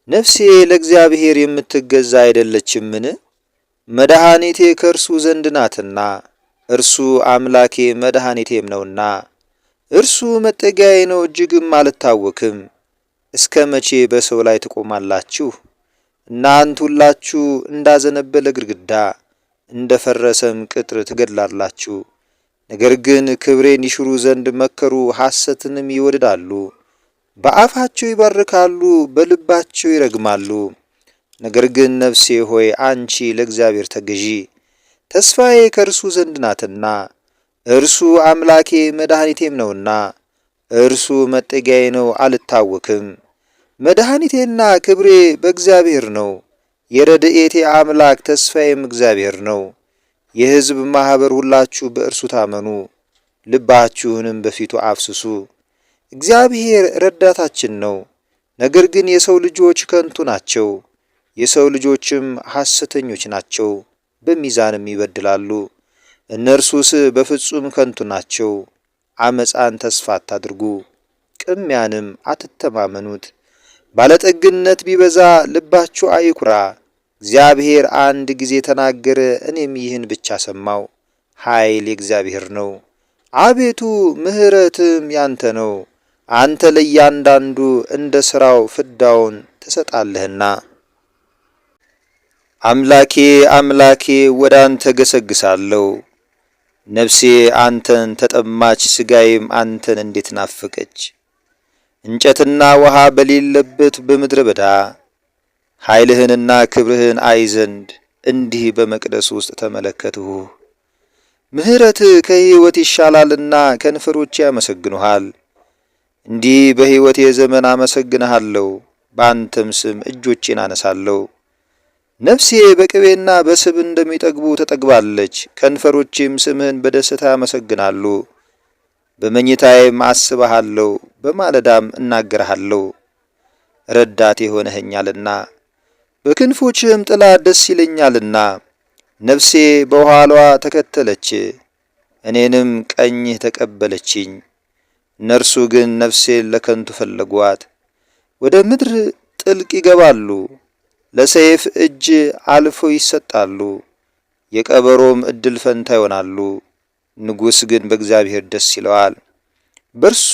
ነፍሴ ለእግዚአብሔር የምትገዛ አይደለችምን? መድኃኒቴ ከእርሱ ዘንድ ናትና፣ እርሱ አምላኬ መድኃኒቴም ነውና። እርሱ መጠጊያዬ ነው፣ እጅግም አልታወክም። እስከ መቼ በሰው ላይ ትቆማላችሁ? እናንተ ሁላችሁ እንዳዘነበለ ግድግዳ እንደ ፈረሰም ቅጥር ትገድላላችሁ። ነገር ግን ክብሬን ይሽሩ ዘንድ መከሩ፣ ሐሰትንም ይወድዳሉ። በአፋቸው ይባርካሉ፣ በልባቸው ይረግማሉ። ነገር ግን ነፍሴ ሆይ አንቺ ለእግዚአብሔር ተገዢ፣ ተስፋዬ ከእርሱ ዘንድ ናትና፣ እርሱ አምላኬ መድኃኒቴም ነውና። እርሱ መጠጊያዬ ነው፣ አልታወክም። መድኃኒቴና ክብሬ በእግዚአብሔር ነው። የረድኤቴ አምላክ ተስፋዬም እግዚአብሔር ነው። የሕዝብ ማኅበር ሁላችሁ በእርሱ ታመኑ፣ ልባችሁንም በፊቱ አፍስሱ። እግዚአብሔር ረዳታችን ነው። ነገር ግን የሰው ልጆች ከንቱ ናቸው፣ የሰው ልጆችም ሐሰተኞች ናቸው፣ በሚዛንም ይበድላሉ። እነርሱስ በፍጹም ከንቱ ናቸው። ዓመፃን ተስፋ አታድርጉ፣ ቅሚያንም አትተማመኑት። ባለጠግነት ቢበዛ ልባችሁ አይኩራ። እግዚአብሔር አንድ ጊዜ ተናገረ፣ እኔም ይህን ብቻ ሰማው። ኃይል የእግዚአብሔር ነው፣ አቤቱ ምሕረትም ያንተ ነው። አንተ ለእያንዳንዱ እንደ ሥራው ፍዳውን ትሰጣለህና። አምላኬ አምላኬ ወደ አንተ ገሰግሳለሁ። ነፍሴ አንተን ተጠማች፣ ሥጋዬም አንተን እንዴት ናፈቀች። እንጨትና ውሃ በሌለበት በምድረ በዳ ኃይልህንና ክብርህን አይ ዘንድ እንዲህ በመቅደስ ውስጥ ተመለከትሁ። ምሕረትህ ከሕይወት ይሻላልና ከንፈሮቼ ያመሰግኑሃል። እንዲህ በሕይወቴ ዘመን አመሰግንሃለሁ፣ በአንተም ስም እጆቼን አነሳለሁ። ነፍሴ በቅቤና በስብ እንደሚጠግቡ ተጠግባለች፣ ከንፈሮቼም ስምህን በደስታ ያመሰግናሉ። በመኝታዬም አስብሃለሁ፣ በማለዳም እናገርሃለሁ። ረዳቴ ሆነኸኛልና በክንፎችህም ጥላ ደስ ይለኛልና። ነፍሴ በኋላዋ ተከተለች፣ እኔንም ቀኝህ ተቀበለችኝ። እነርሱ ግን ነፍሴን ለከንቱ ፈለጓት፣ ወደ ምድር ጥልቅ ይገባሉ፣ ለሰይፍ እጅ አልፈው ይሰጣሉ፣ የቀበሮም ዕድል ፈንታ ይሆናሉ። ንጉሥ ግን በእግዚአብሔር ደስ ይለዋል፣ በእርሱ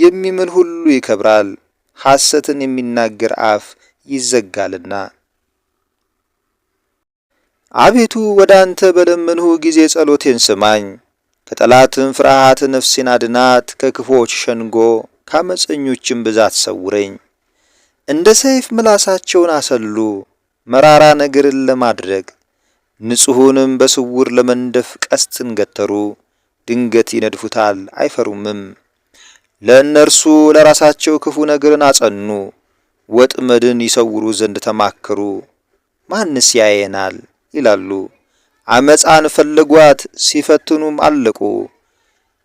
የሚምል ሁሉ ይከብራል። ሐሰትን የሚናገር አፍ ይዘጋልና። አቤቱ ወደ አንተ በለመንሁ ጊዜ ጸሎቴን ስማኝ። ከጠላትም ፍርሃት ነፍሴን አድናት፣ ከክፎች ሸንጎ ከአመፀኞችም ብዛት ሰውረኝ። እንደ ሰይፍ ምላሳቸውን አሰሉ፣ መራራ ነገርን ለማድረግ ንጹሑንም በስውር ለመንደፍ ቀስትን ገተሩ። ድንገት ይነድፉታል አይፈሩምም። ለእነርሱ ለራሳቸው ክፉ ነገርን አጸኑ፣ ወጥመድን ይሰውሩ ዘንድ ተማከሩ። ማንስ ያየናል ይላሉ። ዓመፃን ፈለጓት፣ ሲፈትኑም አለቁ።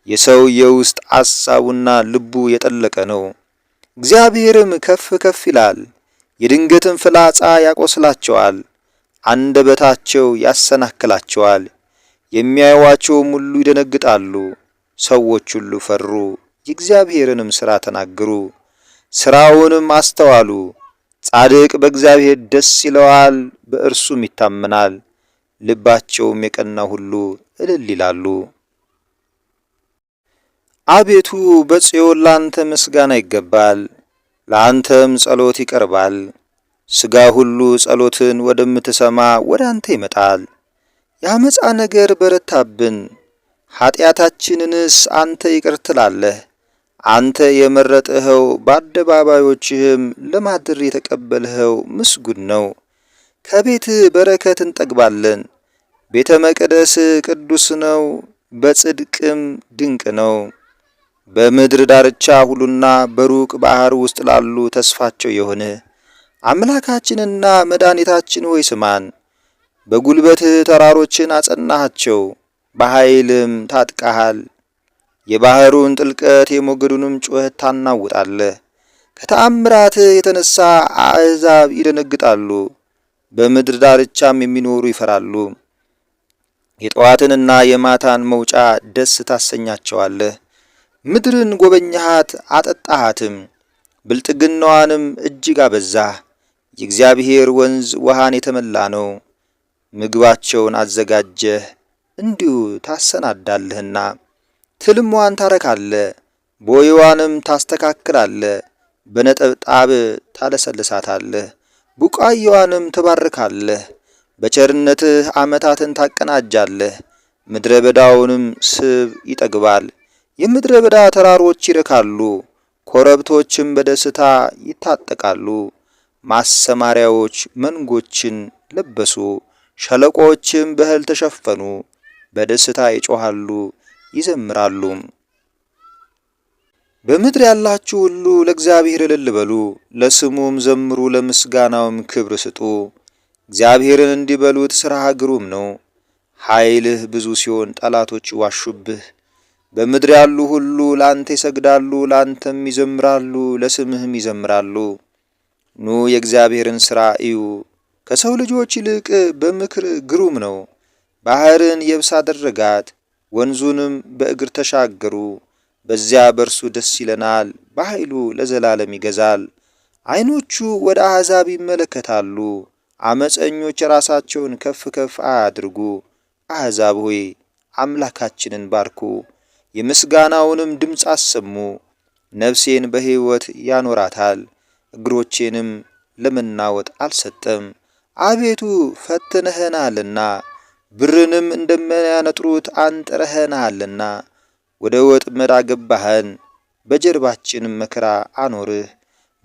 የሰው የውስጥ ሐሳቡና ልቡ የጠለቀ ነው። እግዚአብሔርም ከፍ ከፍ ይላል፣ የድንገትም ፍላጻ ያቆስላቸዋል። አንደበታቸው ያሰናክላቸዋል፣ የሚያዩዋቸውም ሁሉ ይደነግጣሉ። ሰዎች ሁሉ ፈሩ፣ የእግዚአብሔርንም ሥራ ተናገሩ፣ ሥራውንም አስተዋሉ። ጻድቅ በእግዚአብሔር ደስ ይለዋል፣ በእርሱም ይታመናል። ልባቸውም የቀና ሁሉ እልል ይላሉ። አቤቱ በጽዮን ላንተ ምስጋና ይገባል፣ ለአንተም ጸሎት ይቀርባል። ሥጋ ሁሉ ጸሎትን ወደምትሰማ ወደ አንተ ይመጣል። የአመፃ ነገር በረታብን፣ ኃጢአታችንንስ አንተ ይቅር ትላለህ። አንተ የመረጥኸው በአደባባዮችህም ለማድር የተቀበልኸው ምስጉን ነው። ከቤትህ በረከት እንጠግባለን። ቤተ መቅደስ ቅዱስ ነው፣ በጽድቅም ድንቅ ነው። በምድር ዳርቻ ሁሉና በሩቅ ባሕር ውስጥ ላሉ ተስፋቸው የሆነ አምላካችንና መድኃኒታችን ሆይ ስማን። በጉልበትህ ተራሮችን አጸናሃቸው፣ በኃይልም ታጥቀሃል። የባሕሩን ጥልቀት የሞገዱንም ጩኸት ታናውጣለህ። ከተአምራትህ የተነሣ አሕዛብ ይደነግጣሉ፣ በምድር ዳርቻም የሚኖሩ ይፈራሉ። የጠዋትንና የማታን መውጫ ደስ ታሰኛቸዋለህ። ምድርን ጎበኛሃት አጠጣሃትም፣ ብልጥግናዋንም እጅግ አበዛህ። የእግዚአብሔር ወንዝ ውሃን የተመላ ነው። ምግባቸውን አዘጋጀህ እንዲሁ ታሰናዳለህና፣ ትልሟን ታረካለህ፣ ቦይዋንም ታስተካክላለህ፣ በነጠብጣብ ታለሰልሳታለህ፣ ቡቃያዋንም ትባርካለህ። በቸርነትህ ዓመታትን ታቀናጃለህ፣ ምድረ በዳውንም ስብ ይጠግባል። የምድረ በዳ ተራሮች ይረካሉ፣ ኮረብቶችም በደስታ ይታጠቃሉ። ማሰማሪያዎች መንጎችን ለበሱ፣ ሸለቆዎችም በእህል ተሸፈኑ። በደስታ ይጮኻሉ ይዘምራሉ። በምድር ያላችሁ ሁሉ ለእግዚአብሔር እልል በሉ፣ ለስሙም ዘምሩ፣ ለምስጋናውም ክብር ስጡ። እግዚአብሔርን እንዲህ በሉት፣ ሥራህ ግሩም ነው። ኃይልህ ብዙ ሲሆን ጠላቶች ዋሹብህ። በምድር ያሉ ሁሉ ላንተ ይሰግዳሉ፣ ላንተም ይዘምራሉ፣ ለስምህም ይዘምራሉ። ኑ የእግዚአብሔርን ሥራ እዩ፣ ከሰው ልጆች ይልቅ በምክር ግሩም ነው። ባሕርን የብስ አደረጋት፣ ወንዙንም በእግር ተሻገሩ። በዚያ በእርሱ ደስ ይለናል፣ በኃይሉ ለዘላለም ይገዛል። ዓይኖቹ ወደ አሕዛብ ይመለከታሉ፣ ዓመፀኞች ራሳቸውን ከፍ ከፍ አያድርጉ። አሕዛብ ሆይ አምላካችንን ባርኩ፣ የምስጋናውንም ድምፅ አሰሙ። ነፍሴን በሕይወት ያኖራታል፣ እግሮቼንም ለመናወጥ አልሰጠም። አቤቱ ፈትነኸናልና፣ ብርንም እንደሚያነጥሩት አንጥረኸናልና። ወደ ወጥመድ አገባኸን፣ በጀርባችንም መከራ አኖርህ።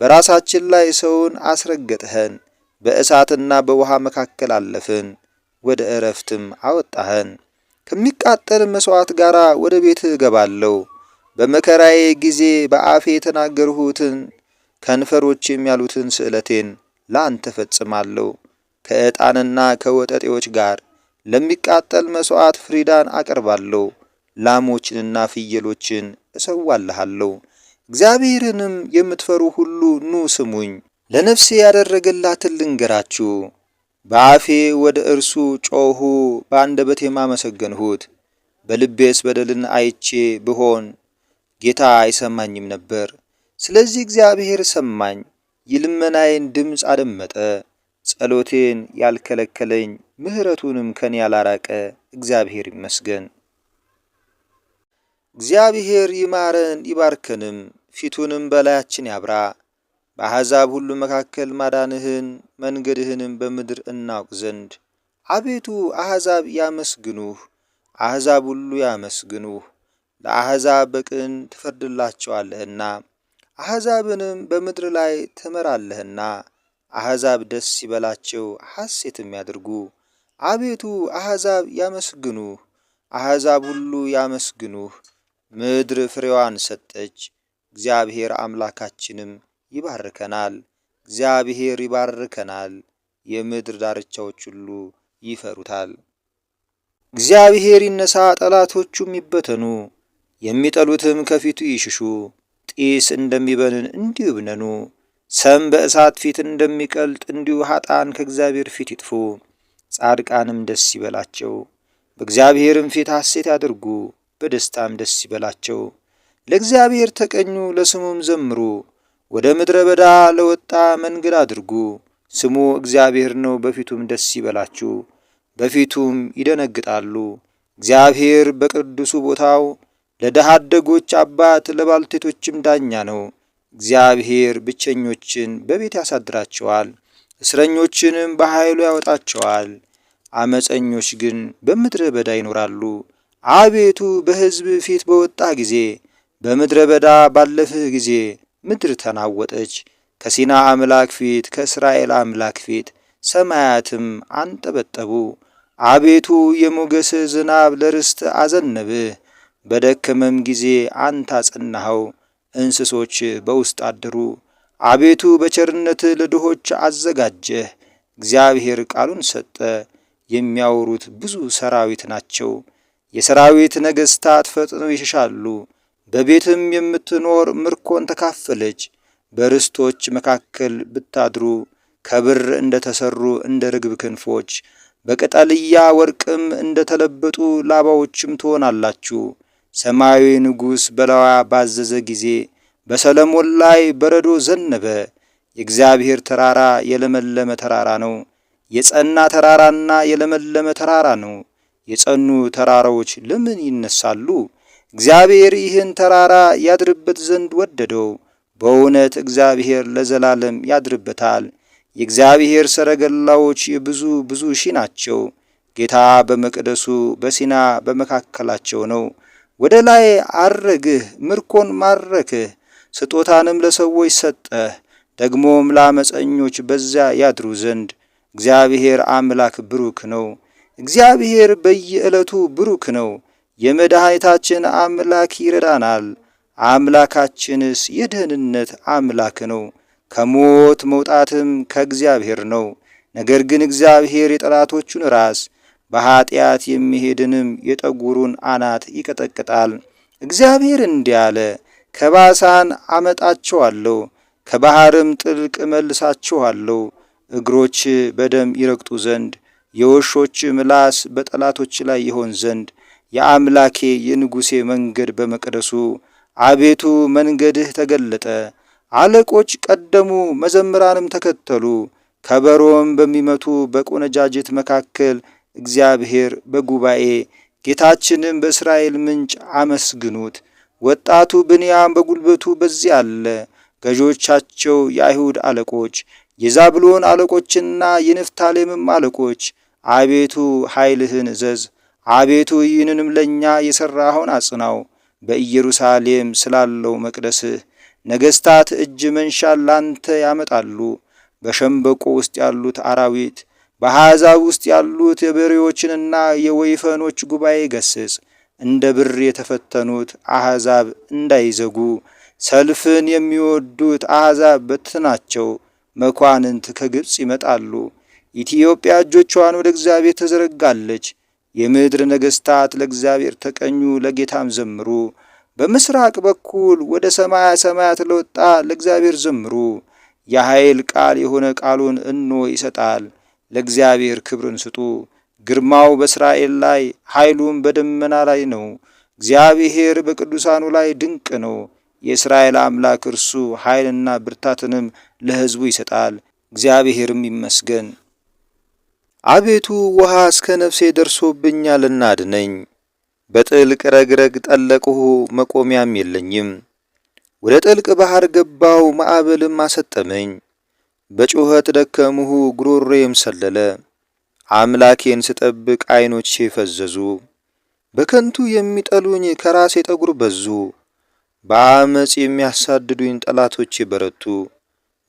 በራሳችን ላይ ሰውን አስረገጥኸን፣ በእሳትና በውሃ መካከል አለፍን፣ ወደ ዕረፍትም አወጣኸን። ከሚቃጠል መሥዋዕት ጋር ወደ ቤትህ እገባለሁ። በመከራዬ ጊዜ በአፌ የተናገርሁትን ከንፈሮቼም ያሉትን ስእለቴን ለአንተ ፈጽማለሁ። ከዕጣንና ከወጠጤዎች ጋር ለሚቃጠል መሥዋዕት ፍሪዳን አቀርባለሁ። ላሞችንና ፍየሎችን እሰዋልሃለሁ። እግዚአብሔርንም የምትፈሩ ሁሉ ኑ ስሙኝ፣ ለነፍሴ ያደረገላትን ልንገራችሁ። በአፌ ወደ እርሱ ጮኹ፣ በአንደበቴም አመሰገንሁት። በልቤስ በደልን አይቼ ብሆን ጌታ አይሰማኝም ነበር። ስለዚህ እግዚአብሔር ሰማኝ፣ የልመናዬን ድምፅ አደመጠ። ጸሎቴን ያልከለከለኝ ምሕረቱንም ከኔ ያላራቀ እግዚአብሔር ይመስገን። እግዚአብሔር ይማረን ይባርከንም፣ ፊቱንም በላያችን ያብራ። በአሕዛብ ሁሉ መካከል ማዳንህን መንገድህንም በምድር እናውቅ ዘንድ። አቤቱ አሕዛብ ያመስግኑህ፣ አሕዛብ ሁሉ ያመስግኑህ። ለአሕዛብ በቅን ትፈርድላቸዋለህና አሕዛብንም በምድር ላይ ትመራለህና። አሕዛብ ደስ ይበላቸው ሐሴትም ያድርጉ። አቤቱ አሕዛብ ያመስግኑህ፣ አሕዛብ ሁሉ ያመስግኑህ። ምድር ፍሬዋን ሰጠች፣ እግዚአብሔር አምላካችንም ይባርከናል። እግዚአብሔር ይባርከናል፣ የምድር ዳርቻዎች ሁሉ ይፈሩታል። እግዚአብሔር ይነሣ፣ ጠላቶቹም ይበተኑ፣ የሚጠሉትም ከፊቱ ይሽሹ። ጢስ እንደሚበንን እንዲሁ ይብነኑ፣ ሰም በእሳት ፊት እንደሚቀልጥ እንዲሁ ኃጥአን ከእግዚአብሔር ፊት ይጥፉ። ጻድቃንም ደስ ይበላቸው፣ በእግዚአብሔርም ፊት ሐሴት ያድርጉ፣ በደስታም ደስ ይበላቸው። ለእግዚአብሔር ተቀኙ፣ ለስሙም ዘምሩ። ወደ ምድረ በዳ ለወጣ መንገድ አድርጉ። ስሙ እግዚአብሔር ነው፣ በፊቱም ደስ ይበላችሁ፣ በፊቱም ይደነግጣሉ። እግዚአብሔር በቅዱሱ ቦታው ለድሃ አደጎች አባት ለባልቴቶችም ዳኛ ነው። እግዚአብሔር ብቸኞችን በቤት ያሳድራቸዋል፣ እስረኞችንም በኃይሉ ያወጣቸዋል። አመፀኞች ግን በምድረ በዳ ይኖራሉ። አቤቱ በሕዝብ ፊት በወጣ ጊዜ፣ በምድረ በዳ ባለፍህ ጊዜ ምድር ተናወጠች። ከሲና አምላክ ፊት ከእስራኤል አምላክ ፊት ሰማያትም አንጠበጠቡ። አቤቱ የሞገስህ ዝናብ ለርስት አዘነብህ። በደከመም ጊዜ አንተ አጸናኸው፣ እንስሶች በውስጥ አደሩ። አቤቱ በቸርነትህ ለድሆች አዘጋጀህ። እግዚአብሔር ቃሉን ሰጠ፣ የሚያወሩት ብዙ ሰራዊት ናቸው። የሰራዊት ነገሥታት ፈጥነው ይሸሻሉ። በቤትም የምትኖር ምርኮን ተካፈለች። በርስቶች መካከል ብታድሩ ከብር እንደ ተሰሩ እንደ ርግብ ክንፎች በቅጠልያ ወርቅም እንደ ተለበጡ ላባዎችም ትሆናላችሁ። ሰማያዊ ንጉሥ በላዋ ባዘዘ ጊዜ በሰለሞን ላይ በረዶ ዘነበ። የእግዚአብሔር ተራራ የለመለመ ተራራ ነው። የጸና ተራራና የለመለመ ተራራ ነው። የጸኑ ተራራዎች ለምን ይነሳሉ? እግዚአብሔር ይህን ተራራ ያድርበት ዘንድ ወደደው። በእውነት እግዚአብሔር ለዘላለም ያድርበታል። የእግዚአብሔር ሰረገላዎች ብዙ ሺህ ናቸው። ጌታ በመቅደሱ በሲና በመካከላቸው ነው። ወደ ላይ አረግህ፣ ምርኮን ማረክህ፣ ስጦታንም ለሰዎች ሰጠህ፣ ደግሞም ለአመፀኞች በዚያ ያድሩ ዘንድ። እግዚአብሔር አምላክ ብሩክ ነው። እግዚአብሔር በየዕለቱ ብሩክ ነው። የመድኃኒታችን አምላክ ይረዳናል። አምላካችንስ የደህንነት አምላክ ነው። ከሞት መውጣትም ከእግዚአብሔር ነው። ነገር ግን እግዚአብሔር የጠላቶቹን ራስ በኀጢአት የሚሄድንም የጠጉሩን አናት ይቀጠቅጣል። እግዚአብሔር እንዲህ አለ፣ ከባሳን አመጣቸዋለሁ፣ ከባሕርም ጥልቅ መልሳቸዋለሁ። እግሮች በደም ይረግጡ ዘንድ የውሾች ምላስ በጠላቶች ላይ ይሆን ዘንድ የአምላኬ የንጉሴ መንገድ በመቅደሱ። አቤቱ መንገድህ ተገለጠ። አለቆች ቀደሙ፣ መዘምራንም ተከተሉ። ከበሮም በሚመቱ በቆነጃጅት መካከል እግዚአብሔር በጉባኤ ጌታችንም በእስራኤል ምንጭ አመስግኑት። ወጣቱ ብንያም በጉልበቱ በዚያ አለ። ገዦቻቸው የአይሁድ አለቆች፣ የዛብሎን አለቆችና የንፍታሌምም አለቆች አቤቱ ኃይልህን እዘዝ። አቤቱ ይህንንም ለእኛ የሠራኸውን አጽናው። በኢየሩሳሌም ስላለው መቅደስህ ነገሥታት እጅ መንሻን ላንተ ያመጣሉ። በሸምበቆ ውስጥ ያሉት አራዊት፣ በአሕዛብ ውስጥ ያሉት የበሬዎችንና የወይፈኖች ጉባኤ ገስጽ። እንደ ብር የተፈተኑት አሕዛብ እንዳይዘጉ፣ ሰልፍን የሚወዱት አሕዛብ በትናቸው። መኳንንት ከግብፅ ይመጣሉ። ኢትዮጵያ እጆቿን ወደ እግዚአብሔር ተዘረጋለች። የምድር ነገሥታት ለእግዚአብሔር ተቀኙ፣ ለጌታም ዘምሩ። በምስራቅ በኩል ወደ ሰማያ ሰማያት ለወጣ ለእግዚአብሔር ዘምሩ። የኃይል ቃል የሆነ ቃሉን እንሆ ይሰጣል። ለእግዚአብሔር ክብርን ስጡ። ግርማው በእስራኤል ላይ ኃይሉም በደመና ላይ ነው። እግዚአብሔር በቅዱሳኑ ላይ ድንቅ ነው። የእስራኤል አምላክ እርሱ ኃይልና ብርታትንም ለሕዝቡ ይሰጣል። እግዚአብሔርም ይመስገን። አቤቱ ውሃ እስከ ነፍሴ ደርሶብኛልና አድነኝ። በጥልቅ ረግረግ ጠለቅሁ፣ መቆሚያም የለኝም። ወደ ጥልቅ ባሕር ገባሁ፣ ማዕበልም አሰጠመኝ። በጩኸት ደከምሁ፣ ጉሮሮዬም ሰለለ። አምላኬን ስጠብቅ ዐይኖቼ ፈዘዙ። በከንቱ የሚጠሉኝ ከራሴ ጠጉር በዙ። በአመፅ የሚያሳድዱኝ ጠላቶቼ በረቱ።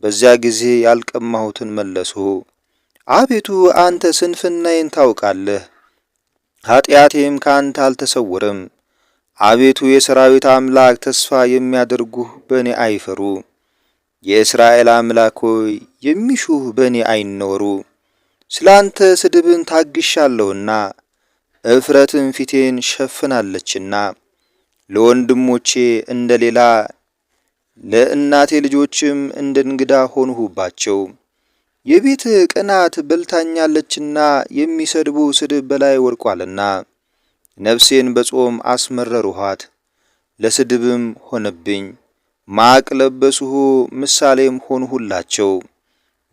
በዚያ ጊዜ ያልቀማሁትን መለስሁ። አቤቱ አንተ ስንፍናዬን ታውቃለህ፣ ኀጢአቴም ከአንተ አልተሰወረም። አቤቱ የሰራዊት አምላክ ተስፋ የሚያደርጉህ በእኔ አይፈሩ። የእስራኤል አምላክ ሆይ የሚሹህ በእኔ አይነወሩ። ስለ አንተ ስድብን ታግሻለሁና እፍረትም ፊቴን ሸፍናለችና። ለወንድሞቼ እንደ ሌላ ለእናቴ ልጆችም እንደ እንግዳ ሆንሁባቸው። የቤትህ ቅናት በልታኛለችና የሚሰድቡ ስድብ በላይ ወድቋልና። ነፍሴን በጾም አስመረሩኋት፣ ለስድብም ሆነብኝ። ማቅ ለበስሁ፣ ምሳሌም ሆንሁላቸው።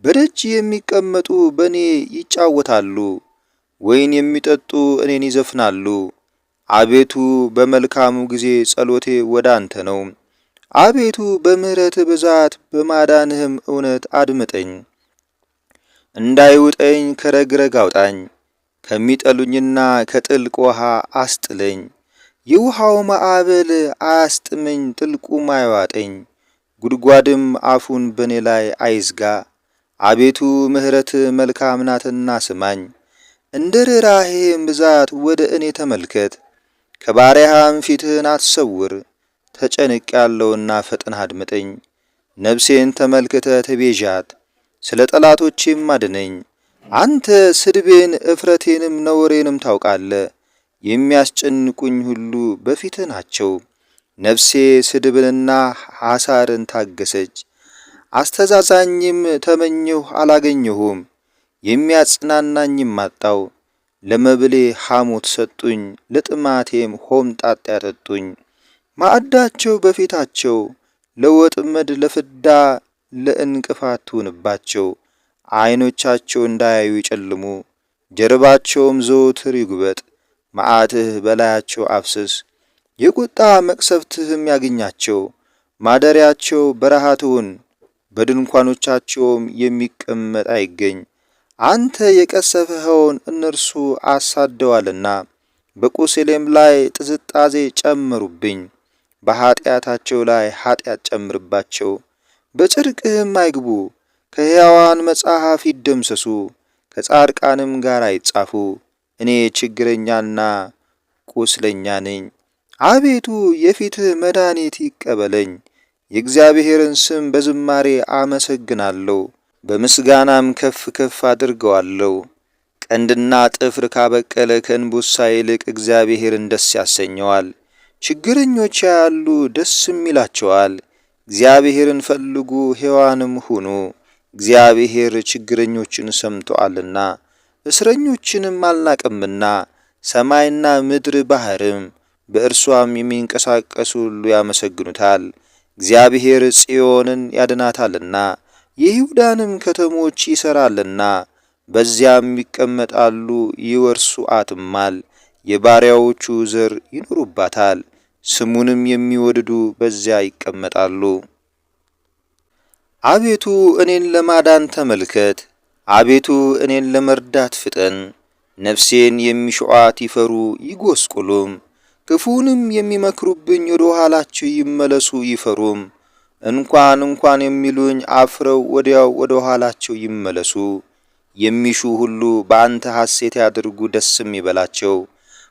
በደጅ የሚቀመጡ በእኔ ይጫወታሉ፣ ወይን የሚጠጡ እኔን ይዘፍናሉ። አቤቱ በመልካሙ ጊዜ ጸሎቴ ወደ አንተ ነው። አቤቱ በምሕረትህ ብዛት በማዳንህም እውነት አድምጠኝ። እንዳይውጠኝ ከረግረግ አውጣኝ፣ ከሚጠሉኝና ከጥልቅ ውሃ አስጥለኝ። የውሃው ማዕበል አያስጥመኝ፣ ጥልቁም አይዋጠኝ፣ ጉድጓድም አፉን በእኔ ላይ አይዝጋ። አቤቱ ምሕረትህ መልካም ናትና ስማኝ፣ እንደ ርኅራኄህም ብዛት ወደ እኔ ተመልከት። ከባሪያህም ፊትህን አትሰውር። ተጨንቄአለሁና ፈጥነህ አድምጠኝ። ነፍሴን ተመልክተህ ተቤዣት፣ ስለ ጠላቶቼም አድነኝ። አንተ ስድቤን እፍረቴንም ነውሬንም ታውቃለህ። የሚያስጨንቁኝ ሁሉ በፊትህ ናቸው። ነፍሴ ስድብንና ሐሳርን ታገሰች። አስተዛዛኝም ተመኘሁ አላገኘሁም፣ የሚያጽናናኝም አጣው። ለመብሌ ሐሞት ሰጡኝ፣ ለጥማቴም ሆምጣጤ ያጠጡኝ። ማዕዳቸው በፊታቸው ለወጥመድ ለፍዳ ለእንቅፋት ትሁንባቸው። ዓይኖቻቸው እንዳያዩ ይጨልሙ፣ ጀርባቸውም ዘወትር ይጉበጥ። መዓትህ በላያቸው አፍስስ፣ የቁጣ መቅሰፍትህም ያግኛቸው። ማደሪያቸው በረሃ ትሁን፣ በድንኳኖቻቸውም የሚቀመጥ አይገኝ። አንተ የቀሰፍኸውን እነርሱ አሳደዋልና፣ በቁስሌም ላይ ጥዝጣዜ ጨመሩብኝ። በኀጢአታቸው ላይ ኀጢአት ጨምርባቸው፣ በጽድቅህም አይግቡ። ከሕያዋን መጽሐፍ ይደምሰሱ፣ ከጻድቃንም ጋር አይጻፉ። እኔ ችግረኛና ቁስለኛ ነኝ። አቤቱ የፊትህ መድኃኒት ይቀበለኝ። የእግዚአብሔርን ስም በዝማሬ አመሰግናለሁ፣ በምስጋናም ከፍ ከፍ አድርገዋለሁ። ቀንድና ጥፍር ካበቀለ ከእንቦሳ ይልቅ እግዚአብሔርን ደስ ያሰኘዋል። ችግረኞች ያያሉ ደስም ይላቸዋል። እግዚአብሔርን ፈልጉ ሕያዋንም ሁኑ። እግዚአብሔር ችግረኞችን ሰምቶአልና እስረኞችንም አልናቀምና። ሰማይና ምድር ባሕርም በእርሷም የሚንቀሳቀሱ ሁሉ ያመሰግኑታል። እግዚአብሔር ጽዮንን ያድናታልና የይሁዳንም ከተሞች ይሠራልና። በዚያም ይቀመጣሉ ይወርሱአትማል። የባሪያዎቹ ዘር ይኖሩባታል፣ ስሙንም የሚወድዱ በዚያ ይቀመጣሉ። አቤቱ እኔን ለማዳን ተመልከት፣ አቤቱ እኔን ለመርዳት ፍጠን። ነፍሴን የሚሹአት ይፈሩ ይጐስቁሉም፣ ክፉንም የሚመክሩብኝ ወደ ኋላቸው ይመለሱ ይፈሩም። እንኳን የሚሉኝ አፍረው ወዲያው ወደ ኋላቸው ይመለሱ። የሚሹ ሁሉ በአንተ ሐሴት ያድርጉ ደስም ይበላቸው።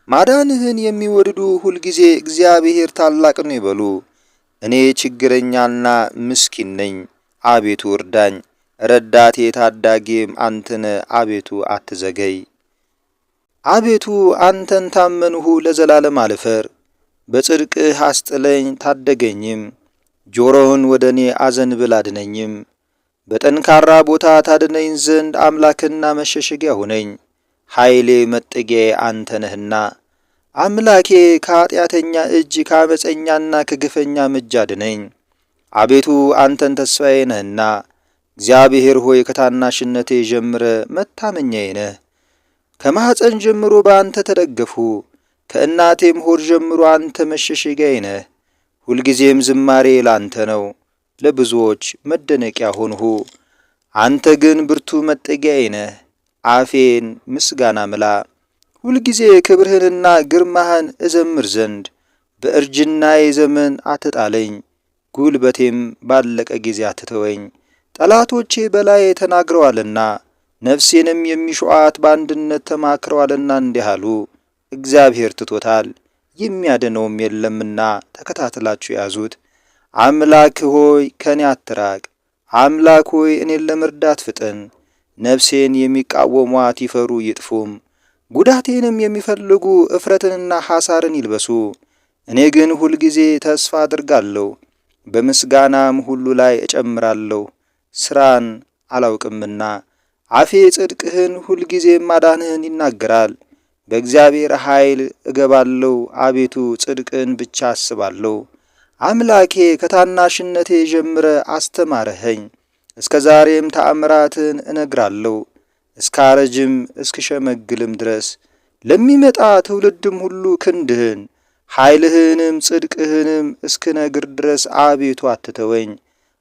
ማዳንህን የሚወድዱ ሁልጊዜ እግዚአብሔር ታላቅ ነው ይበሉ። እኔ ችግረኛና ምስኪን ነኝ፣ አቤቱ እርዳኝ። ረዳቴ ታዳጊም አንተነ፣ አቤቱ አትዘገይ። አቤቱ አንተን ታመንሁ፣ ለዘላለም አልፈር። በጽድቅህ አስጥለኝ ታደገኝም፣ ጆሮህን ወደ እኔ አዘንብል አድነኝም። በጠንካራ ቦታ ታድነኝ ዘንድ አምላክና መሸሸጊያ ሁነኝ። ኃይሌ መጠጊያዬ አንተ ነህና። አምላኬ ከኀጢአተኛ እጅ ከአመፀኛና ከግፈኛም እጅ አድነኝ። አቤቱ አንተን ተስፋዬ ነህና። እግዚአብሔር ሆይ ከታናሽነቴ ጀምረ መታመኛዬ ነህ። ከማኅፀን ጀምሮ በአንተ ተደገፍሁ፣ ከእናቴም ሆድ ጀምሮ አንተ መሸሸጊያዬ ነህ። ሁልጊዜም ዝማሬ ላንተ ነው፣ ለብዙዎች መደነቂያ ሆንሁ። አንተ ግን ብርቱ መጠጊያዬ ነህ። አፌን ምስጋና ምላ፣ ሁልጊዜ ክብርህንና ግርማህን እዘምር ዘንድ። በእርጅናዬ ዘመን አትጣለኝ፣ ጉልበቴም ባለቀ ጊዜ አትተወኝ። ጠላቶቼ በላዬ ተናግረዋልና፣ ነፍሴንም የሚሹአት በአንድነት ተማክረዋልና እንዲህ አሉ፣ እግዚአብሔር ትቶታል የሚያድነውም የለምና ተከታትላችሁ ያዙት። አምላክ ሆይ ከኔ አትራቅ፣ አምላክ ሆይ እኔን ለመርዳት ፍጥን። ነፍሴን የሚቃወሟት ይፈሩ ይጥፉም፣ ጉዳቴንም የሚፈልጉ እፍረትንና ሐሳርን ይልበሱ። እኔ ግን ሁልጊዜ ተስፋ አድርጋለሁ፣ በምስጋናም ሁሉ ላይ እጨምራለሁ። ሥራን አላውቅምና አፌ ጽድቅህን ሁልጊዜ ማዳንህን ይናገራል። በእግዚአብሔር ኃይል እገባለሁ፣ አቤቱ ጽድቅህን ብቻ አስባለሁ። አምላኬ ከታናሽነቴ ጀምረ አስተማረኸኝ፣ እስከ ዛሬም ተአምራትን እነግራለሁ። እስካረጅም እስክሸመግልም ድረስ ለሚመጣ ትውልድም ሁሉ ክንድህን ኃይልህንም ጽድቅህንም እስክነግር ድረስ አቤቱ አትተወኝ።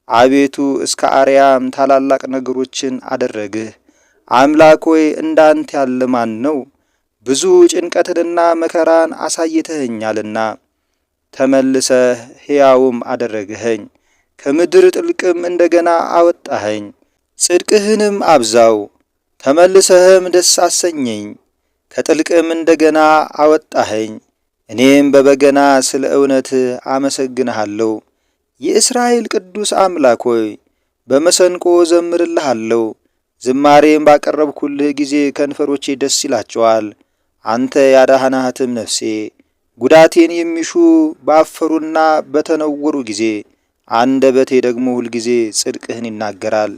አቤቱ እስከ አርያም ታላላቅ ነገሮችን አደረግህ። አምላክ ሆይ እንዳንተ ያለ ማን ነው? ብዙ ጭንቀትንና መከራን አሳይተኸኛልና ተመልሰህ ሕያውም አደረግኸኝ። ከምድር ጥልቅም እንደገና አወጣኸኝ። ጽድቅህንም አብዛው፣ ተመልሰህም ደስ አሰኘኝ። ከጥልቅም እንደገና አወጣኸኝ። እኔም በበገና ስለ እውነትህ አመሰግንሃለሁ። የእስራኤል ቅዱስ አምላክ ሆይ በመሰንቆ ዘምርልሃለሁ። ዝማሬም ባቀረብኩልህ ጊዜ ከንፈሮቼ ደስ ይላቸዋል። አንተ ያዳህናትም ነፍሴ ጉዳቴን የሚሹ ባፈሩና በተነወሩ ጊዜ አንደበቴ ደግሞ ሁልጊዜ ጽድቅህን ይናገራል።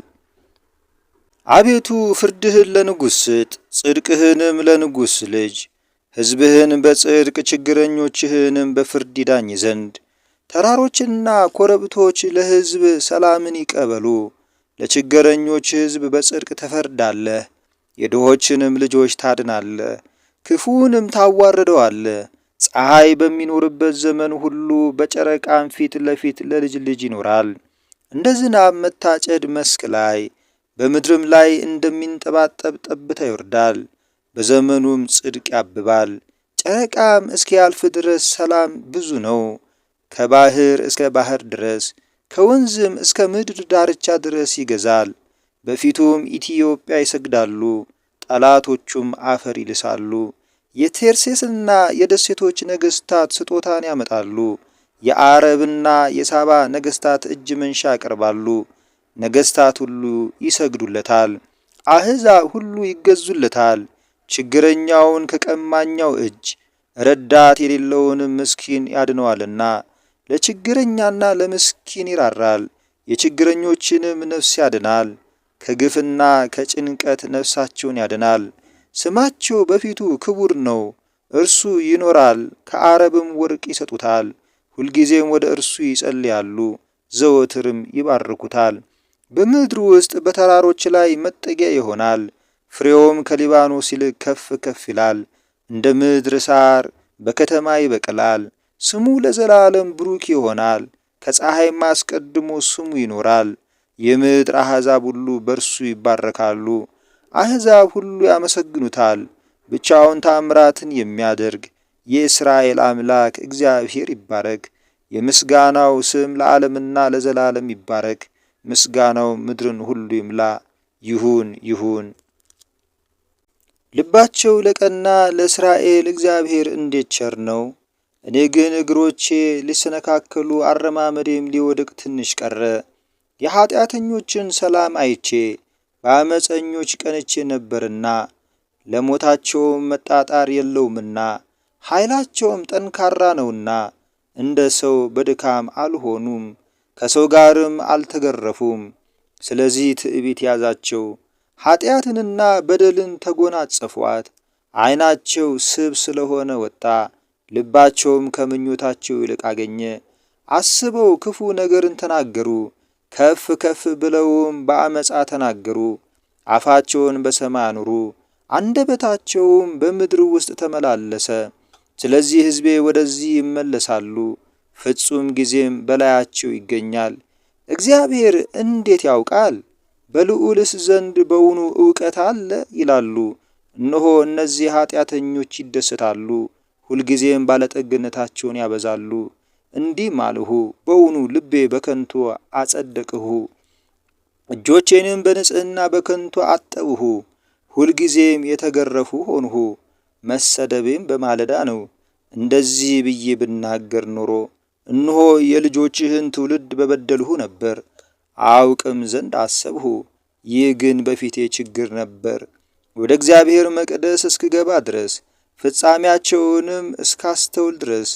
አቤቱ ፍርድህን ለንጉሥ ስጥ፣ ጽድቅህንም ለንጉሥ ልጅ። ሕዝብህን በጽድቅ ችግረኞችህንም በፍርድ ይዳኝ ዘንድ ተራሮችና ኮረብቶች ለሕዝብ ሰላምን ይቀበሉ። ለችግረኞች ሕዝብ በጽድቅ ትፈርዳለህ። የድሆችንም ልጆች ታድናለህ፣ ክፉውንም ታዋርደዋለህ። ፀሐይ በሚኖርበት ዘመን ሁሉ በጨረቃም ፊት ለፊት ለልጅ ልጅ ይኖራል። እንደ ዝናብ መታጨድ መስክ ላይ በምድርም ላይ እንደሚንጠባጠብ ጠብታ ይወርዳል። በዘመኑም ጽድቅ ያብባል። ጨረቃም እስኪያልፍ ድረስ ሰላም ብዙ ነው። ከባህር እስከ ባህር ድረስ ከወንዝም እስከ ምድር ዳርቻ ድረስ ይገዛል። በፊቱም ኢትዮጵያ ይሰግዳሉ፣ ጠላቶቹም አፈር ይልሳሉ። የቴርሴስና የደሴቶች ነገሥታት ስጦታን ያመጣሉ። የአረብና የሳባ ነገሥታት እጅ መንሻ ያቀርባሉ። ነገሥታት ሁሉ ይሰግዱለታል፣ አሕዛብ ሁሉ ይገዙለታል። ችግረኛውን ከቀማኛው እጅ ረዳት የሌለውንም ምስኪን ያድነዋልና። ለችግረኛና ለምስኪን ይራራል፣ የችግረኞችንም ነፍስ ያድናል። ከግፍና ከጭንቀት ነፍሳቸውን ያድናል። ስማቸው በፊቱ ክቡር ነው፣ እርሱ ይኖራል። ከአረብም ወርቅ ይሰጡታል፣ ሁልጊዜም ወደ እርሱ ይጸልያሉ፣ ዘወትርም ይባርኩታል። በምድር ውስጥ በተራሮች ላይ መጠጊያ ይሆናል። ፍሬውም ከሊባኖስ ይልቅ ከፍ ከፍ ይላል። እንደ ምድር ሳር በከተማ ይበቅላል። ስሙ ለዘላለም ብሩክ ይሆናል። ከፀሐይም አስቀድሞ ስሙ ይኖራል። የምድር አሕዛብ ሁሉ በእርሱ ይባረካሉ። አሕዛብ ሁሉ ያመሰግኑታል። ብቻውን ታምራትን የሚያደርግ የእስራኤል አምላክ እግዚአብሔር ይባረክ። የምስጋናው ስም ለዓለምና ለዘላለም ይባረክ። ምስጋናው ምድርን ሁሉ ይምላ። ይሁን ይሁን። ልባቸው ለቀና ለእስራኤል እግዚአብሔር እንዴት ቸር ነው። እኔ ግን እግሮቼ ሊሰነካከሉ አረማመዴም ሊወድቅ ትንሽ ቀረ። የኀጢአተኞችን ሰላም አይቼ በአመፀኞች ቀንቼ ነበርና፣ ለሞታቸውም መጣጣር የለውምና ኃይላቸውም ጠንካራ ነውና፣ እንደ ሰው በድካም አልሆኑም፣ ከሰው ጋርም አልተገረፉም። ስለዚህ ትዕቢት ያዛቸው፣ ኀጢአትንና በደልን ተጎናጸፏት። ዐይናቸው ስብ ስለሆነ ወጣ፣ ልባቸውም ከምኞታቸው ይልቅ አገኘ። አስበው ክፉ ነገርን ተናገሩ፣ ከፍ ከፍ ብለውም በአመፃ ተናገሩ። አፋቸውን በሰማይ አኖሩ፣ አንደበታቸውም በምድር ውስጥ ተመላለሰ። ስለዚህ ሕዝቤ ወደዚህ ይመለሳሉ፣ ፍጹም ጊዜም በላያቸው ይገኛል። እግዚአብሔር እንዴት ያውቃል? በልዑልስ ዘንድ በውኑ ዕውቀት አለ? ይላሉ። እነሆ እነዚህ ኀጢአተኞች ይደሰታሉ፣ ሁልጊዜም ባለጠግነታቸውን ያበዛሉ። እንዲህም አልሁ፣ በውኑ ልቤ በከንቱ አጸደቅሁ፣ እጆቼንም በንጽሕና በከንቱ አጠብሁ። ሁልጊዜም የተገረፉ ሆንሁ፣ መሰደቤም በማለዳ ነው። እንደዚህ ብዬ ብናገር ኖሮ እነሆ የልጆችህን ትውልድ በበደልሁ ነበር። አውቅም ዘንድ አሰብሁ፣ ይህ ግን በፊቴ ችግር ነበር። ወደ እግዚአብሔር መቅደስ እስክገባ ድረስ ፍጻሜያቸውንም እስካስተውል ድረስ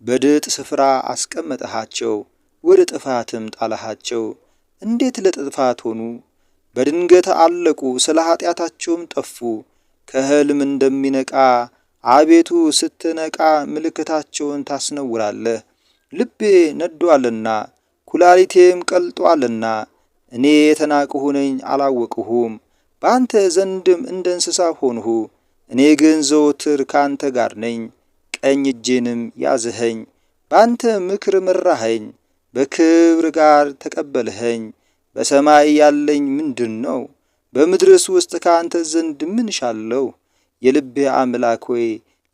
በድጥ ስፍራ አስቀመጠሃቸው፣ ወደ ጥፋትም ጣልሃቸው። እንዴት ለጥፋት ሆኑ! በድንገት አለቁ፣ ስለ ኀጢአታቸውም ጠፉ። ከሕልም እንደሚነቃ አቤቱ ስትነቃ ምልክታቸውን ታስነውራለህ። ልቤ ነዶአልና ኩላሊቴም ቀልጦአልና፣ እኔ የተናቅሁ ነኝ አላወቅሁም፣ በአንተ ዘንድም እንደ እንስሳ ሆንሁ። እኔ ግን ዘወትር ከአንተ ጋር ነኝ፣ ቀኝ እጄንም ያዝኸኝ። በአንተ ምክር መራኸኝ፣ በክብር ጋር ተቀበልኸኝ። በሰማይ ያለኝ ምንድን ነው? በምድርስ ውስጥ ከአንተ ዘንድ ምን ሻለሁ? የልቤ አምላክ ሆይ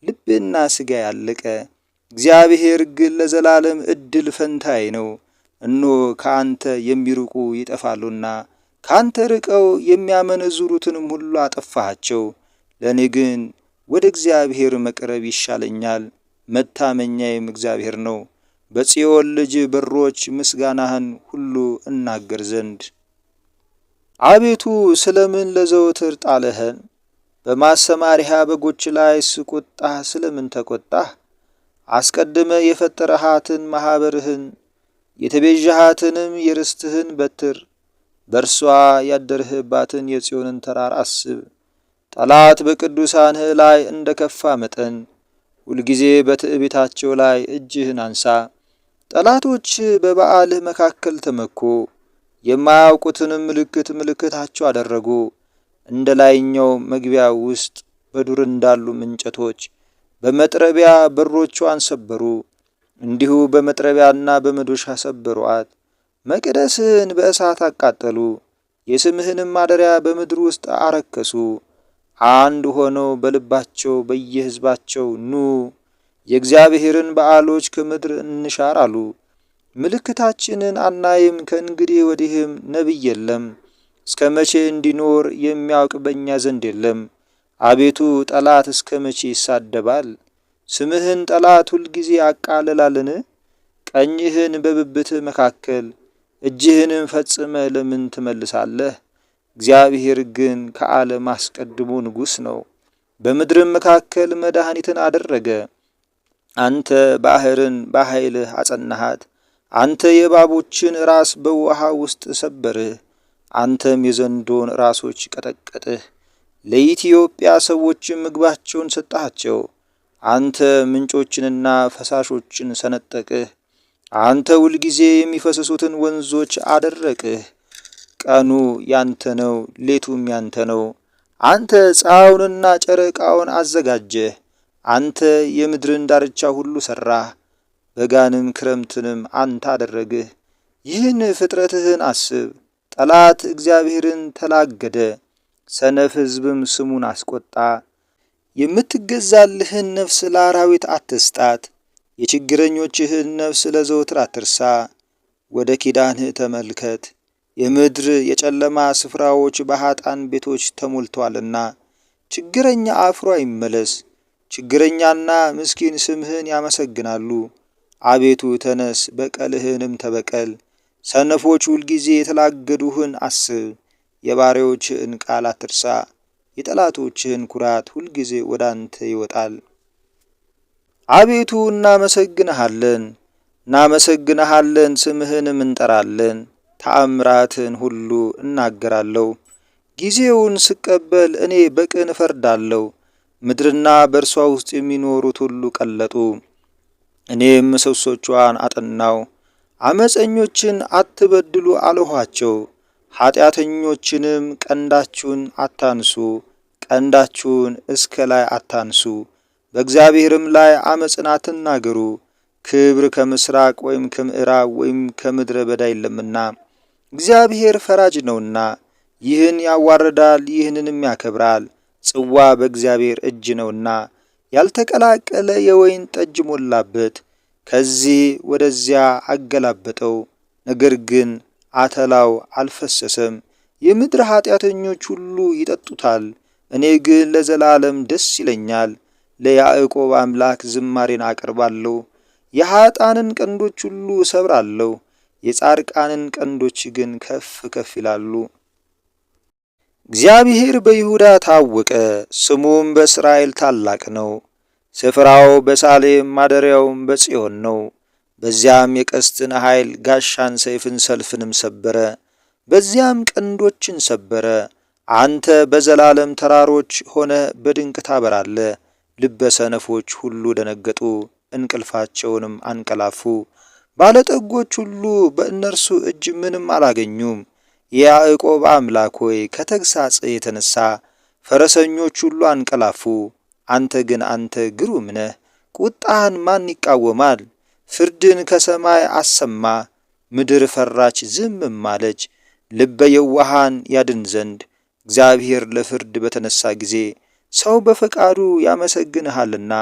ልቤና ሥጋ ያለቀ፣ እግዚአብሔር ግን ለዘላለም ዕድል ፈንታዬ ነው። እነሆ ከአንተ የሚርቁ ይጠፋሉና ከአንተ ርቀው የሚያመነዝሩትንም ሁሉ አጠፋሃቸው። ለእኔ ግን ወደ እግዚአብሔር መቅረብ ይሻለኛል፣ መታመኛዬም እግዚአብሔር ነው። በጽዮን ልጅ በሮች ምስጋናህን ሁሉ እናገር ዘንድ። አቤቱ ስለምን ለዘወትር ጣለኸን? በማሰማሪያ በጎች ላይ ስቆጣህ ስለምን ተቆጣህ? አስቀድመ የፈጠረሃትን ማኅበርህን የተቤዠሃትንም የርስትህን በትር በእርሷ ያደርህባትን የጽዮንን ተራራ አስብ። ጠላት በቅዱሳንህ ላይ እንደ ከፋ መጠን ሁልጊዜ በትዕቢታቸው ላይ እጅህን አንሳ። ጠላቶች በበዓልህ መካከል ተመኮ፣ የማያውቁትንም ምልክት ምልክታቸው አደረጉ። እንደ ላይኛው መግቢያ ውስጥ በዱር እንዳሉ እንጨቶች በመጥረቢያ በሮቿን ሰበሩ። እንዲሁ በመጥረቢያና በመዶሻ ሰበሩአት። መቅደስህን በእሳት አቃጠሉ፣ የስምህንም ማደሪያ በምድር ውስጥ አረከሱ። አንድ ሆነው በልባቸው በየሕዝባቸው ኑ የእግዚአብሔርን በዓሎች ከምድር እንሻር አሉ። ምልክታችንን አናይም፣ ከእንግዲህ ወዲህም ነቢይ የለም፣ እስከ መቼ እንዲኖር የሚያውቅ በእኛ ዘንድ የለም። አቤቱ ጠላት እስከ መቼ ይሳደባል? ስምህን ጠላት ሁልጊዜ ያቃልላልን? ቀኝህን በብብትህ መካከል እጅህንም ፈጽመ ለምን ትመልሳለህ? እግዚአብሔር ግን ከዓለም አስቀድሞ ንጉሥ ነው፣ በምድርም መካከል መድኃኒትን አደረገ። አንተ ባሕርን በኃይልህ አጸናሃት፣ አንተ የእባቦችን ራስ በውሃ ውስጥ ሰበርህ፣ አንተም የዘንዶን ራሶች ቀጠቀጥህ። ለኢትዮጵያ ሰዎችም ምግባቸውን ሰጣቸው። አንተ ምንጮችንና ፈሳሾችን ሰነጠቅህ፣ አንተ ሁልጊዜ የሚፈሰሱትን ወንዞች አደረቅህ። ቀኑ ያንተ ነው፣ ሌቱም ያንተ ነው። አንተ ፀሐዩንና ጨረቃውን አዘጋጀህ። አንተ የምድርን ዳርቻ ሁሉ ሠራህ፣ በጋንም ክረምትንም አንተ አደረግህ። ይህን ፍጥረትህን አስብ። ጠላት እግዚአብሔርን ተላገደ፣ ሰነፍ ሕዝብም ስሙን አስቆጣ። የምትገዛልህን ነፍስ ለአራዊት አትስጣት፣ የችግረኞችህን ነፍስ ለዘወትር አትርሳ። ወደ ኪዳንህ ተመልከት፣ የምድር የጨለማ ስፍራዎች በኃጥአን ቤቶች ተሞልተዋልና። ችግረኛ አፍሮ አይመለስ፣ ችግረኛና ምስኪን ስምህን ያመሰግናሉ። አቤቱ ተነስ፣ በቀልህንም ተበቀል። ሰነፎች ሁልጊዜ የተላገዱህን አስብ፣ የባሪያዎችህን ቃል አትርሳ። የጠላቶችህን ኩራት ሁልጊዜ ወደ አንተ ይወጣል። አቤቱ እናመሰግንሃለን፣ እናመሰግንሃለን፣ ስምህንም እንጠራለን። ተአምራትን ሁሉ እናገራለሁ። ጊዜውን ስቀበል እኔ በቅን እፈርዳለሁ። ምድርና በእርሷ ውስጥ የሚኖሩት ሁሉ ቀለጡ። እኔም ምሰሶቿን አጠናው። አመፀኞችን አትበድሉ አልኋቸው። ኃጢአተኞችንም ቀንዳችሁን አታንሱ፣ ቀንዳችሁን እስከ ላይ አታንሱ። በእግዚአብሔርም ላይ አመፅን አትናገሩ። ክብር ከምስራቅ ወይም ከምዕራብ ወይም ከምድረ በዳ የለምና፣ እግዚአብሔር ፈራጅ ነውና። ይህን ያዋርዳል፣ ይህንንም ያከብራል። ጽዋ በእግዚአብሔር እጅ ነውና፣ ያልተቀላቀለ የወይን ጠጅ ሞላበት። ከዚህ ወደዚያ አገላበጠው፣ ነገር ግን አተላው አልፈሰሰም። የምድር ኃጢአተኞች ሁሉ ይጠጡታል፣ እኔ ግን ለዘላለም ደስ ይለኛል። ለያዕቆብ አምላክ ዝማሬን አቀርባለሁ። የኃጥአንን ቀንዶች ሁሉ እሰብራለሁ፣ የጻድቃንን ቀንዶች ግን ከፍ ከፍ ይላሉ። እግዚአብሔር በይሁዳ ታወቀ፣ ስሙም በእስራኤል ታላቅ ነው። ስፍራው በሳሌም ማደሪያውም በጽዮን ነው። በዚያም የቀስትን ኃይል ጋሻን፣ ሰይፍን፣ ሰልፍንም ሰበረ። በዚያም ቀንዶችን ሰበረ። አንተ በዘላለም ተራሮች ሆነ በድንቅ ታበራለ። ልበ ሰነፎች ሁሉ ደነገጡ፣ እንቅልፋቸውንም አንቀላፉ። ባለጠጎች ሁሉ በእነርሱ እጅ ምንም አላገኙም። የያዕቆብ አምላክ ሆይ ከተግሣጽ የተነሳ ፈረሰኞች ሁሉ አንቀላፉ። አንተ ግን አንተ ግሩም ነህ። ቁጣህን ማን ይቃወማል? ፍርድን ከሰማይ አሰማ። ምድር ፈራች ዝምም አለች፣ ልበ የዋሃን ያድን ዘንድ። እግዚአብሔር ለፍርድ በተነሳ ጊዜ ሰው በፈቃዱ ያመሰግንሃልና፣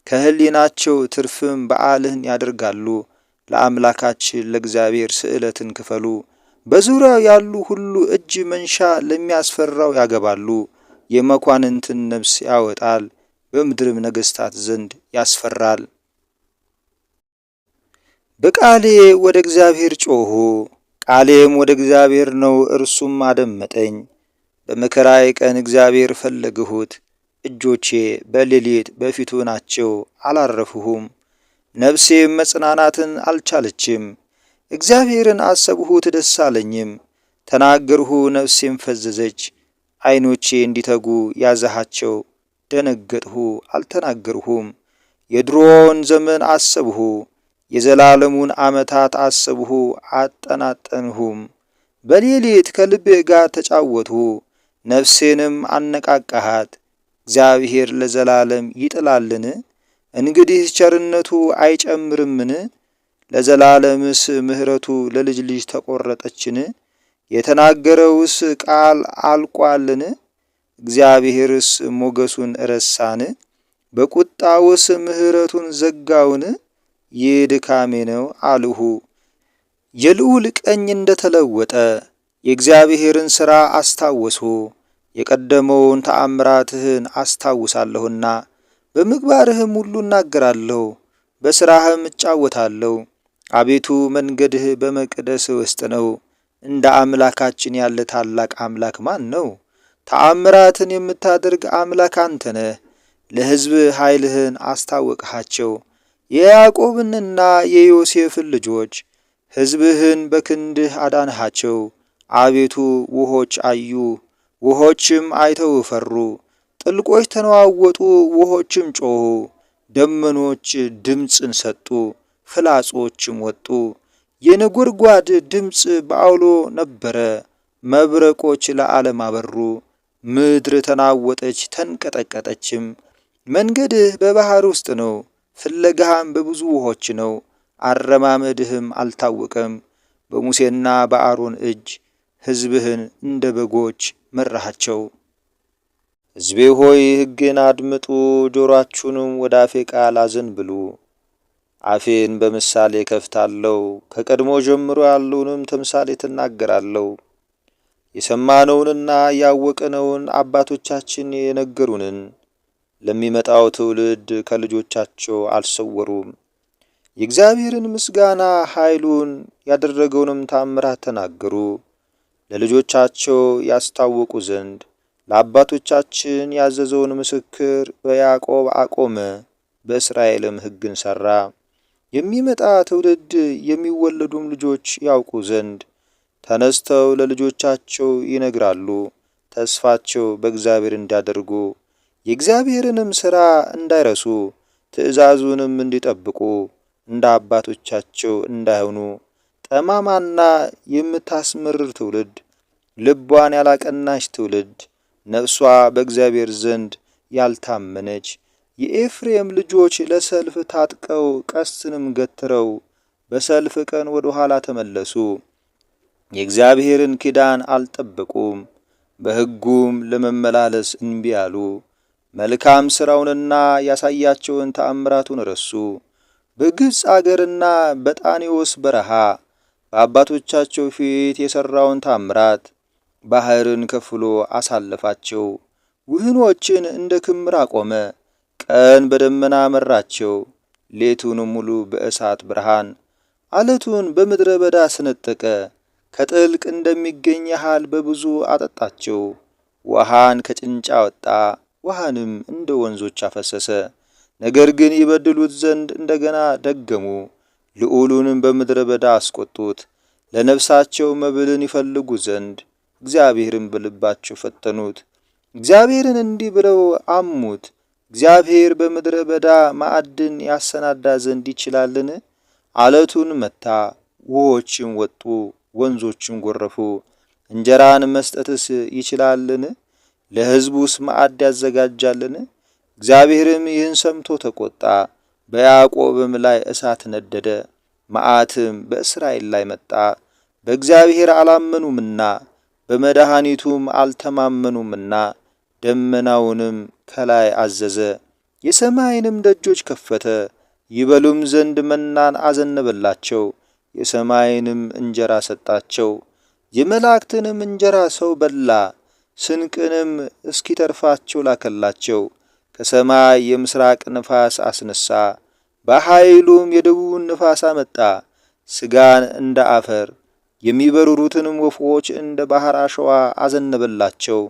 ከሕሊናቸው ትርፍም በዓልህን ያደርጋሉ። ለአምላካችን ለእግዚአብሔር ስእለትን ክፈሉ። በዙሪያው ያሉ ሁሉ እጅ መንሻ ለሚያስፈራው ያገባሉ። የመኳንንትን ነፍስ ያወጣል፣ በምድርም ነገሥታት ዘንድ ያስፈራል። በቃሌ ወደ እግዚአብሔር ጮኹ፣ ቃሌም ወደ እግዚአብሔር ነው፣ እርሱም አደመጠኝ። በመከራዬ ቀን እግዚአብሔር ፈለግሁት። እጆቼ በሌሊት በፊቱ ናቸው፣ አላረፍሁም። ነፍሴም መጽናናትን አልቻለችም። እግዚአብሔርን አሰብሁት፣ ደስ አለኝም። ተናገርሁ፣ ነፍሴም ፈዘዘች። ዓይኖቼ እንዲተጉ ያዘሃቸው፣ ደነገጥሁ፣ አልተናገርሁም። የድሮውን ዘመን አሰብሁ፣ የዘላለሙን ዓመታት አሰብሁ፣ አጠናጠንሁም። በሌሊት ከልቤ ጋር ተጫወትሁ፣ ነፍሴንም አነቃቃሃት። እግዚአብሔር ለዘላለም ይጥላልን? እንግዲህ ቸርነቱ አይጨምርምን? ለዘላለምስ ምሕረቱ ለልጅ ልጅ ተቆረጠችን? የተናገረውስ ቃል አልቋልን? እግዚአብሔርስ ሞገሱን ረሳን? በቁጣውስ ምሕረቱን ዘጋውን? ይህ ድካሜ ነው አልሁ። የልዑል ቀኝ እንደተለወጠ የእግዚአብሔርን ሥራ አስታወስሁ። የቀደመውን ተአምራትህን አስታውሳለሁና በምግባርህም ሁሉ እናገራለሁ፣ በሥራህም እጫወታለሁ። አቤቱ መንገድህ በመቅደስ ውስጥ ነው። እንደ አምላካችን ያለ ታላቅ አምላክ ማን ነው? ተአምራትን የምታደርግ አምላክ አንተ ነህ። ለሕዝብ ኃይልህን አስታወቅሃቸው። የያዕቆብንና የዮሴፍን ልጆች ሕዝብህን በክንድህ አዳንሃቸው። አቤቱ ውሆች አዩ፣ ውሆችም አይተው ፈሩ። ጥልቆች ተነዋወጡ፣ ውሆችም ጮኹ። ደመኖች ድምፅን ሰጡ፣ ፍላጾችም ወጡ። የነጎድጓድ ድምፅ በአውሎ ነበረ፣ መብረቆች ለዓለም አበሩ። ምድር ተናወጠች ተንቀጠቀጠችም። መንገድህ በባሕር ውስጥ ነው፣ ፍለጋህም በብዙ ውሆች ነው። አረማመድህም አልታወቀም። በሙሴና በአሮን እጅ ሕዝብህን እንደ በጎች መራሃቸው። ሕዝቤ ሆይ ሕጌን አድምጡ፣ ጆሮአችሁንም ወደ አፌ ቃል አዘንብሉ። አፌን በምሳሌ ከፍታለሁ፣ ከቀድሞ ጀምሮ ያለውንም ተምሳሌ ትናገራለሁ። የሰማነውንና ያወቅነውን አባቶቻችን የነገሩንን ለሚመጣው ትውልድ ከልጆቻቸው አልሰወሩም። የእግዚአብሔርን ምስጋና ኃይሉን ያደረገውንም ታምራት ተናገሩ። ለልጆቻቸው ያስታወቁ ዘንድ ለአባቶቻችን ያዘዘውን ምስክር በያዕቆብ አቆመ፣ በእስራኤልም ሕግን ሠራ። የሚመጣ ትውልድ የሚወለዱም ልጆች ያውቁ ዘንድ ተነስተው ለልጆቻቸው ይነግራሉ። ተስፋቸው በእግዚአብሔር እንዲያደርጉ የእግዚአብሔርንም ሥራ እንዳይረሱ ትእዛዙንም እንዲጠብቁ እንደ አባቶቻቸው እንዳይሆኑ። ጠማማና የምታስመርር ትውልድ፣ ልቧን ያላቀናች ትውልድ፣ ነፍሷ በእግዚአብሔር ዘንድ ያልታመነች። የኤፍሬም ልጆች ለሰልፍ ታጥቀው ቀስትንም ገትረው በሰልፍ ቀን ወደ ኋላ ተመለሱ። የእግዚአብሔርን ኪዳን አልጠበቁም፣ በሕጉም ለመመላለስ እንቢ አሉ። መልካም ሥራውንና ያሳያቸውን ተአምራቱን ረሱ። በግብፅ አገርና በጣኔዎስ በረሃ በአባቶቻቸው ፊት የሠራውን ታምራት፣ ባሕርን ከፍሎ አሳለፋቸው። ውህኖችን እንደ ክምር አቆመ። ቀን በደመና መራቸው፣ ሌቱንም ሙሉ በእሳት ብርሃን። አለቱን በምድረ በዳ ሰነጠቀ፣ ከጥልቅ እንደሚገኝ ያህል በብዙ አጠጣቸው። ውሃን ከጭንጫ ወጣ፣ ውሃንም እንደ ወንዞች አፈሰሰ። ነገር ግን ይበድሉት ዘንድ እንደገና ደገሙ፣ ልዑሉንም በምድረ በዳ አስቆጡት። ለነፍሳቸው መብልን ይፈልጉ ዘንድ እግዚአብሔርን በልባቸው ፈተኑት። እግዚአብሔርን እንዲህ ብለው አሙት፣ እግዚአብሔር በምድረ በዳ ማዕድን ያሰናዳ ዘንድ ይችላልን? አለቱን መታ፣ ውኆችም ወጡ፣ ወንዞችም ጎረፉ። እንጀራን መስጠትስ ይችላልን? ለሕዝቡስ ማዕድ ያዘጋጃልን? እግዚአብሔርም ይህን ሰምቶ ተቆጣ፣ በያዕቆብም ላይ እሳት ነደደ፣ መዓትም በእስራኤል ላይ መጣ። በእግዚአብሔር አላመኑምና በመድኃኒቱም አልተማመኑምና ደመናውንም ከላይ አዘዘ፣ የሰማይንም ደጆች ከፈተ፣ ይበሉም ዘንድ መናን አዘነበላቸው፣ የሰማይንም እንጀራ ሰጣቸው። የመላእክትንም እንጀራ ሰው በላ፣ ስንቅንም እስኪተርፋቸው ላከላቸው። ከሰማይ የምስራቅ ነፋስ አስነሳ፣ በኃይሉም የደቡብን ነፋስ አመጣ። ሥጋን እንደ አፈር የሚበሩሩትንም ወፎች እንደ ባሕር አሸዋ አዘነበላቸው።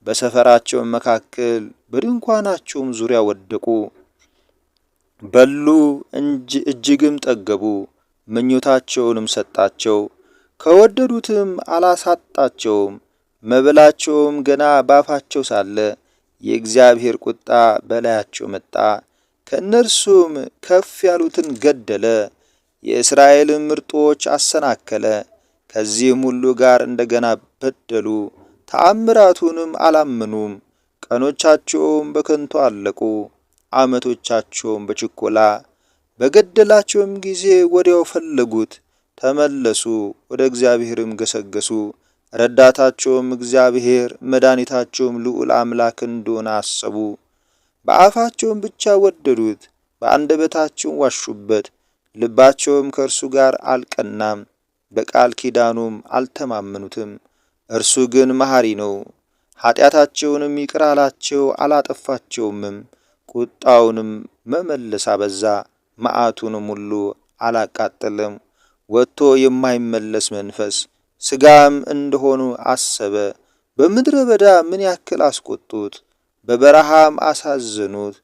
በሰፈራቸውም መካከል በድንኳናቸውም ዙሪያ ወደቁ። በሉ እጅግም ጠገቡ፣ ምኞታቸውንም ሰጣቸው፣ ከወደዱትም አላሳጣቸውም። መብላቸውም ገና ባፋቸው ሳለ የእግዚአብሔር ቁጣ በላያቸው መጣ፣ ከእነርሱም ከፍ ያሉትን ገደለ። የእስራኤልን ምርጦች አሰናከለ፣ ከዚህም ሁሉ ጋር እንደገና በደሉ፣ ተአምራቱንም አላመኑም። ቀኖቻቸውም በከንቱ አለቁ፣ ዓመቶቻቸውም በችኮላ። በገደላቸውም ጊዜ ወዲያው ፈለጉት፣ ተመለሱ፣ ወደ እግዚአብሔርም ገሰገሱ። ረዳታቸውም እግዚአብሔር መድኃኒታቸውም ልዑል አምላክ እንደሆነ አሰቡ። በአፋቸውም ብቻ ወደዱት፣ በአንደበታቸውም ዋሹበት። ልባቸውም ከእርሱ ጋር አልቀናም፣ በቃል ኪዳኑም አልተማመኑትም። እርሱ ግን መሐሪ ነው፣ ኀጢአታቸውንም ይቅር አላቸው፣ አላጠፋቸውምም። ቁጣውንም መመለስ አበዛ፣ መዓቱንም ሁሉ አላቃጠለም። ወጥቶ የማይመለስ መንፈስ ሥጋም እንደሆኑ አሰበ። በምድረ በዳ ምን ያክል አስቆጡት፣ በበረሃም አሳዘኑት።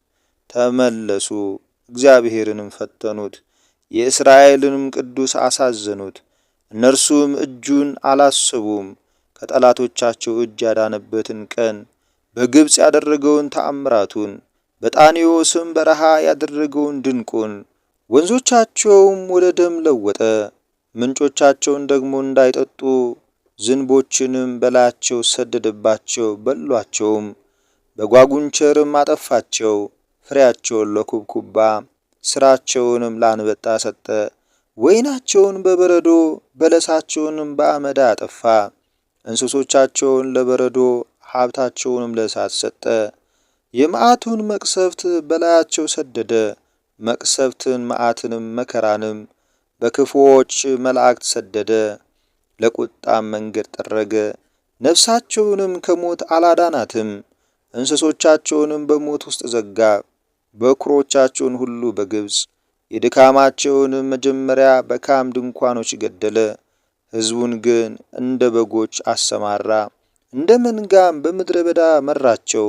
ተመለሱ፣ እግዚአብሔርንም ፈተኑት፣ የእስራኤልንም ቅዱስ አሳዘኑት። እነርሱም እጁን አላሰቡም፣ ከጠላቶቻቸው እጅ ያዳነበትን ቀን፣ በግብፅ ያደረገውን ተአምራቱን፣ በጣኔዎስም በረሃ ያደረገውን ድንቁን። ወንዞቻቸውም ወደ ደም ለወጠ፣ ምንጮቻቸውን ደግሞ እንዳይጠጡ ዝንቦችንም በላያቸው ሰደደባቸው፣ በሏቸውም። በጓጉንቸርም አጠፋቸው፣ ፍሬያቸውን ለኩብኩባ ሥራቸውንም ለአንበጣ ሰጠ። ወይናቸውን በበረዶ በለሳቸውንም በአመዳ አጠፋ። እንስሶቻቸውን ለበረዶ ሀብታቸውንም ለእሳት ሰጠ። የመዓቱን መቅሰፍት በላያቸው ሰደደ፣ መቅሰፍትን መዓትንም መከራንም በክፉዎች መላእክት ሰደደ። ለቁጣም መንገድ ጠረገ፣ ነፍሳቸውንም ከሞት አላዳናትም። እንስሶቻቸውንም በሞት ውስጥ ዘጋ፣ በኵሮቻቸውን ሁሉ በግብፅ። የድካማቸውንም መጀመሪያ በካም ድንኳኖች ገደለ። ሕዝቡን ግን እንደ በጎች አሰማራ፣ እንደ መንጋም በምድረ በዳ መራቸው።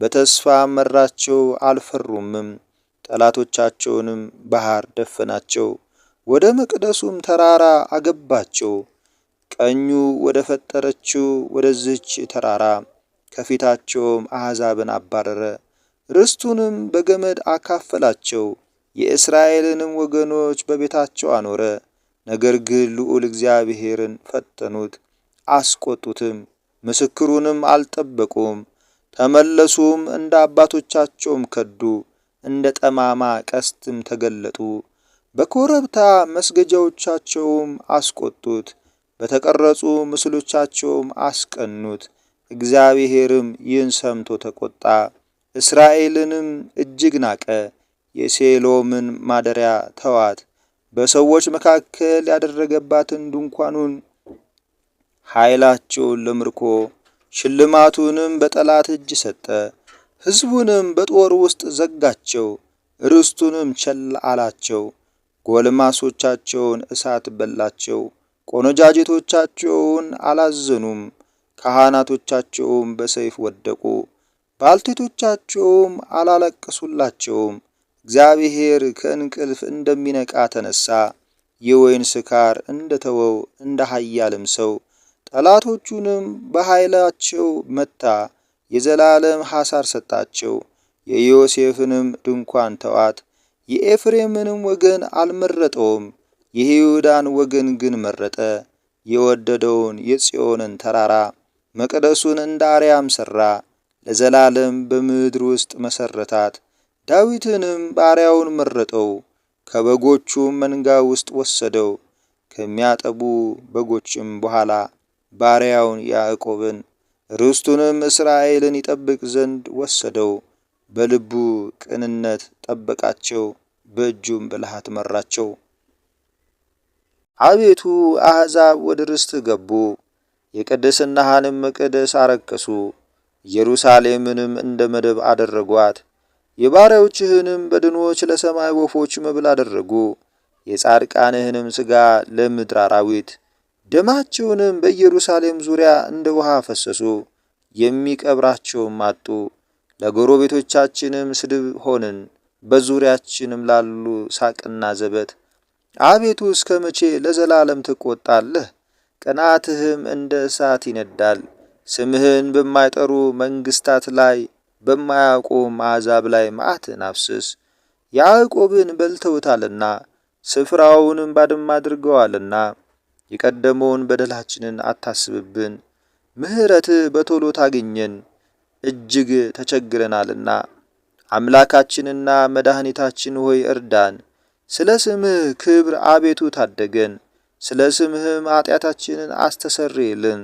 በተስፋ መራቸው፣ አልፈሩምም። ጠላቶቻቸውንም ባሕር ደፈናቸው፣ ወደ መቅደሱም ተራራ አገባቸው። ቀኙ ወደ ፈጠረችው ወደዚህች ተራራ ከፊታቸውም አሕዛብን አባረረ። ርስቱንም በገመድ አካፈላቸው፣ የእስራኤልንም ወገኖች በቤታቸው አኖረ። ነገር ግን ልዑል እግዚአብሔርን ፈተኑት፣ አስቆጡትም፣ ምስክሩንም አልጠበቁም። ተመለሱም፣ እንደ አባቶቻቸውም ከዱ፣ እንደ ጠማማ ቀስትም ተገለጡ። በኮረብታ መስገጃዎቻቸውም አስቆጡት፣ በተቀረጹ ምስሎቻቸውም አስቀኑት። እግዚአብሔርም ይህን ሰምቶ ተቆጣ፣ እስራኤልንም እጅግ ናቀ። የሴሎምን ማደሪያ ተዋት፣ በሰዎች መካከል ያደረገባትን ድንኳኑን፣ ኃይላቸውን ለምርኮ ሽልማቱንም በጠላት እጅ ሰጠ። ሕዝቡንም በጦር ውስጥ ዘጋቸው፣ ርስቱንም ቸል አላቸው። ጎልማሶቻቸውን እሳት በላቸው፣ ቆነጃጅቶቻቸውን አላዘኑም። ካህናቶቻቸውም በሰይፍ ወደቁ፣ ባልቴቶቻቸውም አላለቀሱላቸውም። እግዚአብሔር ከእንቅልፍ እንደሚነቃ ተነሳ፣ የወይን ስካር እንደተወው እንደ ኃያልም ሰው። ጠላቶቹንም በኃይላቸው መታ፣ የዘላለም ሐሳር ሰጣቸው። የዮሴፍንም ድንኳን ተዋት፣ የኤፍሬምንም ወገን አልመረጠውም። የይሁዳን ወገን ግን መረጠ፣ የወደደውን የጽዮንን ተራራ። መቅደሱን እንደ አርያም ሠራ፣ ለዘላለም በምድር ውስጥ መሠረታት። ዳዊትንም ባሪያውን መረጠው፣ ከበጎቹም መንጋ ውስጥ ወሰደው። ከሚያጠቡ በጎችም በኋላ ባሪያውን ያዕቆብን፣ ርስቱንም እስራኤልን ይጠብቅ ዘንድ ወሰደው። በልቡ ቅንነት ጠበቃቸው፣ በእጁም ብልሃት መራቸው። አቤቱ አሕዛብ ወደ ርስትህ ገቡ፣ የቅድስናህንም መቅደስ አረከሱ። ኢየሩሳሌምንም እንደ መደብ አደረጓት፣ የባሪያዎችህንም በድኖች ለሰማይ ወፎች መብል አደረጉ። የጻድቃንህንም ሥጋ ለምድር አራዊት፣ ደማቸውንም በኢየሩሳሌም ዙሪያ እንደ ውሃ ፈሰሱ። የሚቀብራቸውም አጡ። ለጎረቤቶቻችንም ስድብ ሆንን፣ በዙሪያችንም ላሉ ሳቅና ዘበት። አቤቱ እስከ መቼ ለዘላለም ትቈጣለህ? ቅንዓትህም እንደ እሳት ይነዳል። ስምህን በማይጠሩ መንግሥታት ላይ በማያውቁም አሕዛብ ላይ መዓትህን አፍስስ። ያዕቆብን በልተውታልና ስፍራውንም ባድማ አድርገዋልና የቀደመውን በደላችንን አታስብብን። ምሕረትህ በቶሎ ታግኘን፣ እጅግ ተቸግረናልና። አምላካችንና መድኃኒታችን ሆይ እርዳን። ስለ ስምህ ክብር አቤቱ ታደገን፣ ስለ ስምህም ኃጢአታችንን አስተሰርይልን።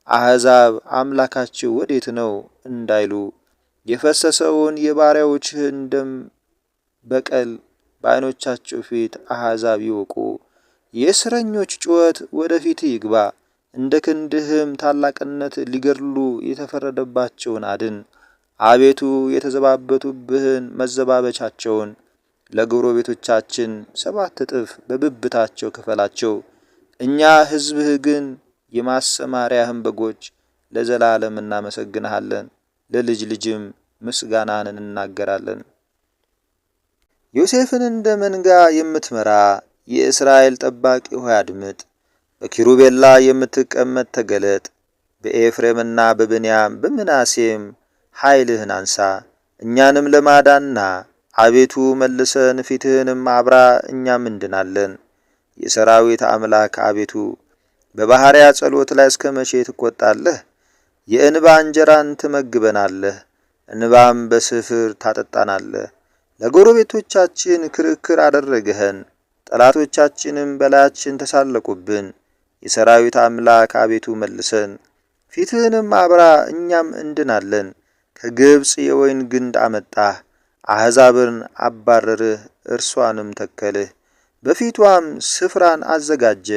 አሕዛብ አምላካችሁ ወዴት ነው እንዳይሉ የፈሰሰውን የባሪያዎችህን ደም በቀል በዓይኖቻቸው ፊት አሕዛብ ይወቁ። የእስረኞች ጩኸት ወደ ፊት ይግባ፣ እንደ ክንድህም ታላቅነት ሊገድሉ የተፈረደባቸውን አድን። አቤቱ የተዘባበቱብህን መዘባበቻቸውን ለጎረቤቶቻችን 7 እጥፍ በብብታቸው ክፈላቸው። እኛ ሕዝብህ ግን የማሰማሪያህን በጎች ለዘላለም እናመሰግንሃለን፣ ለልጅ ልጅም ምስጋናን እናገራለን። ዮሴፍን እንደ መንጋ የምትመራ የእስራኤል ጠባቂ ሆይ አድምጥ። በኪሩቤል ላይ የምትቀመጥ ተገለጥ። በኤፍሬምና በብንያም በምናሴም ኃይልህን አንሳ፣ እኛንም ለማዳንና አቤቱ መልሰን ፊትህንም አብራ፣ እኛም እንድናለን። የሰራዊት አምላክ አቤቱ በባሕርያ ጸሎት ላይ እስከ መቼ ትቈጣለህ? የእንባ እንጀራን ትመግበናለህ፣ እንባም በስፍር ታጠጣናለህ። ለጎረቤቶቻችን ክርክር አደረግኸን፣ ጠላቶቻችንም በላያችን ተሳለቁብን። የሰራዊት አምላክ አቤቱ መልሰን፣ ፊትህንም አብራ፣ እኛም እንድናለን። ከግብጽ የወይን ግንድ አመጣህ፣ አሕዛብን አባረርህ፣ እርሷንም ተከልህ። በፊቷም ስፍራን አዘጋጀ፣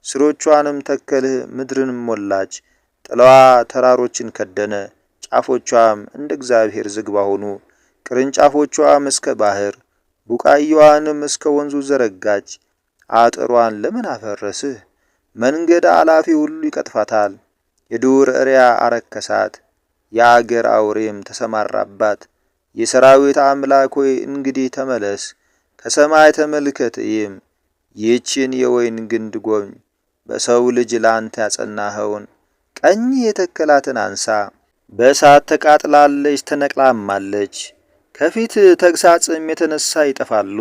ስሮቿንም ተከልህ፣ ምድርንም ሞላች። ጥላዋ ተራሮችን ከደነ፣ ጫፎቿም እንደ እግዚአብሔር ዝግባ ሆኑ። ቅርንጫፎቿም እስከ ባሕር፣ ቡቃያዋንም እስከ ወንዙ ዘረጋች። አጥሯን ለምን አፈረስህ? መንገድ አላፊ ሁሉ ይቀጥፋታል። የዱር እሪያ አረከሳት፣ የአገር አውሬም ተሰማራባት። የሰራዊት አምላክ ሆይ እንግዲህ ተመለስ፣ ከሰማይ ተመልከት እይም። ይህችን የወይን ግንድ ጎብኝ፣ በሰው ልጅ ላንተ ያጸናኸውን ቀኝ የተከላትን አንሳ። በእሳት ተቃጥላለች ተነቅላማለች፣ ከፊት ተግሳጽም የተነሳ ይጠፋሉ።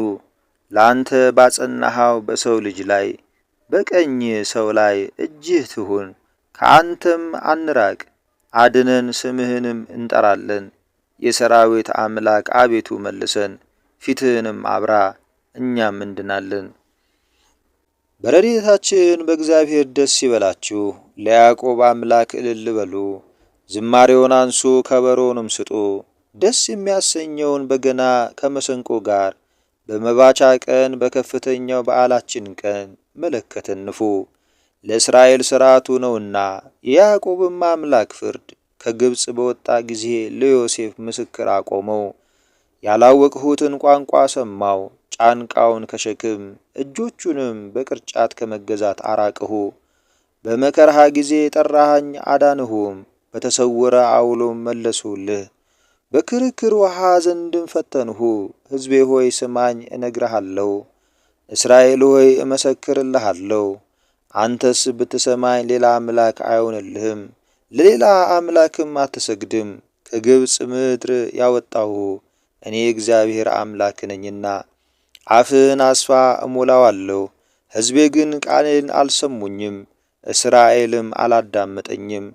ላንተ ባጸናኸው በሰው ልጅ ላይ በቀኝ ሰው ላይ እጅህ ትሁን። ከአንተም አንራቅ፣ አድነን፣ ስምህንም እንጠራለን። የሰራዊት አምላክ አቤቱ መልሰን፣ ፊትህንም አብራ፣ እኛም እንድናለን። በረድኤታችን በእግዚአብሔር ደስ ይበላችሁ፣ ለያዕቆብ አምላክ እልል በሉ። ዝማሬውን አንሱ፣ ከበሮንም ስጡ፣ ደስ የሚያሰኘውን በገና ከመሰንቆ ጋር። በመባቻ ቀን በከፍተኛው በዓላችን ቀን መለከትን ንፉ። ለእስራኤል ሥርዓቱ ነውና የያዕቆብም አምላክ ፍርድ። ከግብጽ በወጣ ጊዜ ለዮሴፍ ምስክር አቆመው። ያላወቅሁትን ቋንቋ ሰማው። ጫንቃውን ከሸክም እጆቹንም በቅርጫት ከመገዛት አራቅሁ። በመከራህ ጊዜ ጠራኸኝ አዳንሁም፣ በተሰወረ አውሎም መለሱልህ። በክርክር ውሃ ዘንድም ፈተንሁ። ሕዝቤ ሆይ ስማኝ እነግርሃለሁ፣ እስራኤል ሆይ እመሰክርልሃለሁ። አንተስ ብትሰማኝ ሌላ አምላክ አይሆንልህም፣ ለሌላ አምላክም አትሰግድም። ከግብጽ ምድር ያወጣሁ እኔ እግዚአብሔር አምላክ ነኝና። አፍህን አስፋ እሞላዋለሁ። ሕዝቤ ግን ቃሌን አልሰሙኝም፣ እስራኤልም አላዳመጠኝም።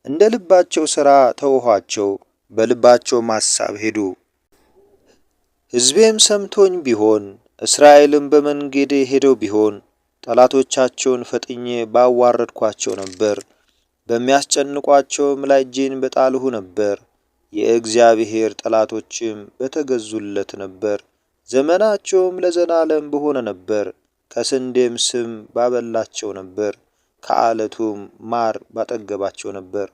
እንደ ልባቸው ሥራ ተውኋቸው፣ በልባቸውም ሐሳብ ሄዱ። ሕዝቤም ሰምቶኝ ቢሆን እስራኤልም በመንገዴ ሄደው ቢሆን ጠላቶቻቸውን ፈጥኜ ባዋረድኳቸው ነበር፣ በሚያስጨንቋቸውም ላይ እጄን በጣልሁ ነበር። የእግዚአብሔር ጠላቶችም በተገዙለት ነበር። ዘመናቸውም ለዘላለም በሆነ ነበር። ከስንዴም ስም ባበላቸው ነበር፣ ከዓለቱም ማር ባጠገባቸው ነበር።